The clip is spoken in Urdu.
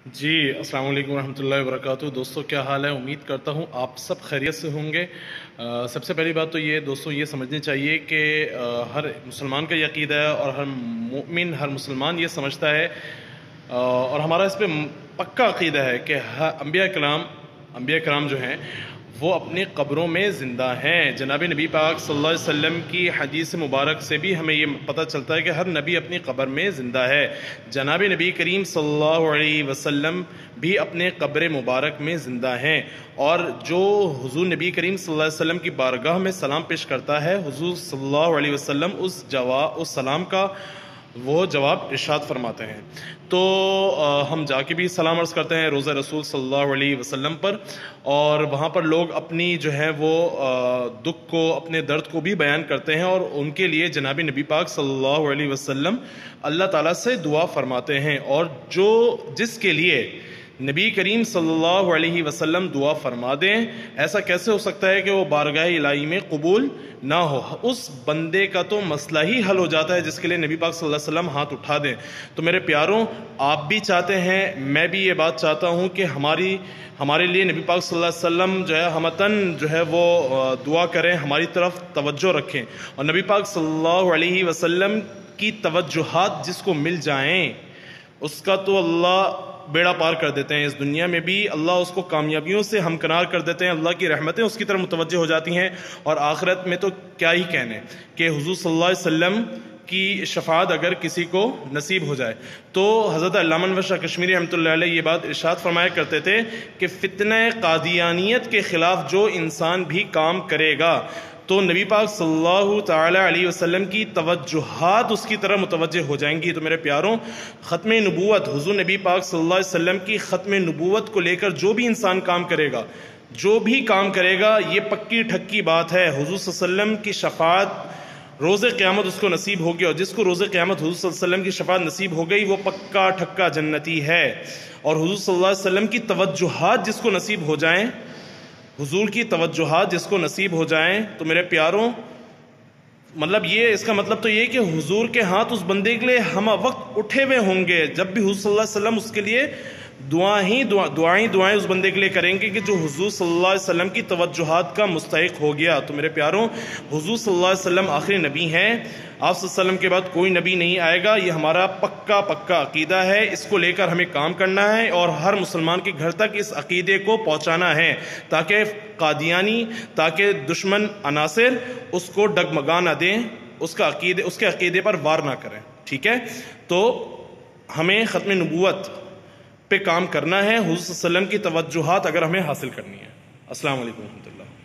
جی السلام علیکم ورحمۃ اللہ وبرکاتہ۔ دوستو کیا حال ہے؟ امید کرتا ہوں آپ سب خیریت سے ہوں گے۔ سب سے پہلی بات تو یہ دوستو یہ سمجھنی چاہیے کہ ہر مسلمان کا یہ عقیدہ ہے اور ہر مومن ہر مسلمان یہ سمجھتا ہے اور ہمارا اس پہ پکا عقیدہ ہے کہ انبیاء کرام جو ہیں وہ اپنی قبروں میں زندہ ہیں۔ جناب نبی پاک صلی اللہ علیہ وسلم کی حدیث مبارک سے بھی ہمیں یہ پتہ چلتا ہے کہ ہر نبی اپنی قبر میں زندہ ہے۔ جناب نبی کریم صلی اللہ علیہ وسلم بھی اپنے قبر مبارک میں زندہ ہیں، اور جو حضور نبی کریم صلی اللہ علیہ وسلم کی بارگاہ میں سلام پیش کرتا ہے، حضور صلی اللہ علیہ وسلم اس سلام کا وہ جواب ارشاد فرماتے ہیں۔ تو ہم جا کے بھی سلام عرض کرتے ہیں روضہ رسول صلی اللہ علیہ وسلم پر، اور وہاں پر لوگ اپنی جو ہے وہ دکھ کو، اپنے درد کو بھی بیان کرتے ہیں، اور ان کے لیے جناب نبی پاک صلی اللہ علیہ وسلم اللہ تعالیٰ سے دعا فرماتے ہیں۔ اور جس کے لیے نبی کریم صلی اللہ علیہ وسلم دعا فرما دیں، ایسا کیسے ہو سکتا ہے کہ وہ بارگاہ الہی میں قبول نہ ہو؟ اس بندے کا تو مسئلہ ہی حل ہو جاتا ہے جس کے لیے نبی پاک صلی اللہ علیہ وسلم ہاتھ اٹھا دیں۔ تو میرے پیاروں، آپ بھی چاہتے ہیں، میں بھی یہ بات چاہتا ہوں کہ ہمارے لیے نبی پاک صلی اللہ علیہ وسلم جو ہے ہمتن جو ہے وہ دعا کریں، ہماری طرف توجہ رکھیں، اور نبی پاک صلی اللہ علیہ وسلم کی توجہات جس کو مل جائیں اس کا تو اللہ بیڑا پار کر دیتے ہیں۔ اس دنیا میں بھی اللہ اس کو کامیابیوں سے ہمکنار کر دیتے ہیں، اللہ کی رحمتیں اس کی طرف متوجہ ہو جاتی ہیں، اور آخرت میں تو کیا ہی کہنے کہ حضور صلی اللہ علیہ وسلم کی شفاعت اگر کسی کو نصیب ہو جائے۔ تو حضرت علامہ انور شاہ کشمیری رحمۃ اللہ علیہ یہ بات ارشاد فرمایا کرتے تھے کہ فتنہ قادیانیت کے خلاف جو انسان بھی کام کرے گا تو نبی پاک صلی اللہ تعالی علیہ وسلم کی توجہات اس کی طرف متوجہ ہو جائیں گی۔ تو میرے پیاروں، ختم نبوت، حضور نبی پاک صلی اللہ علیہ وسلم کی ختم نبوت کو لے کر جو بھی انسان کام کرے گا یہ پکی ٹھکی بات ہے، حضور صلی اللہ علیہ وسلم کی شفاعت روز قیامت اس کو نصیب ہوگی، اور جس کو روز قیامت حضور صلی اللہ علیہ وسلم کی شفاعت نصیب ہو گئی وہ پکا ٹھکا جنتی ہے۔ اور حضور صلی اللہ علیہ وسلم کی توجہات جس کو نصیب ہو جائیں، حضور کی توجہات جس کو نصیب ہو جائیں، تو میرے پیاروں اس کا مطلب تو یہ کہ حضور کے ہاتھ اس بندے کے لیے ہم وقت اٹھے ہوئے ہوں گے، جب بھی حضور صلی اللہ علیہ وسلم اس کے لیے دعائیں اس بندے کے لیے کریں گے کہ جو حضور صلی اللہ علیہ وسلم کی توجہات کا مستحق ہو گیا۔ تو میرے پیاروں، حضور صلی اللہ علیہ وسلم آخری نبی ہیں، آپ صلی اللہ علیہ وسلم کے بعد کوئی نبی نہیں آئے گا، یہ ہمارا پکا عقیدہ ہے، اس کو لے کر ہمیں کام کرنا ہے، اور ہر مسلمان کے گھر تک اس عقیدے کو پہنچانا ہے، تاکہ قادیانی، تاکہ دشمن عناصر اس کو ڈگمگا نہ دیں، اس کے عقیدے پر وار نہ کریں۔ ٹھیک ہے؟ تو ہمیں ختم نبوت پہ کام کرنا ہے، حضور صلی اللہ علیہ وسلم کی توجہات اگر ہمیں حاصل کرنی ہے۔ السلام علیکم ورحمۃ اللہ۔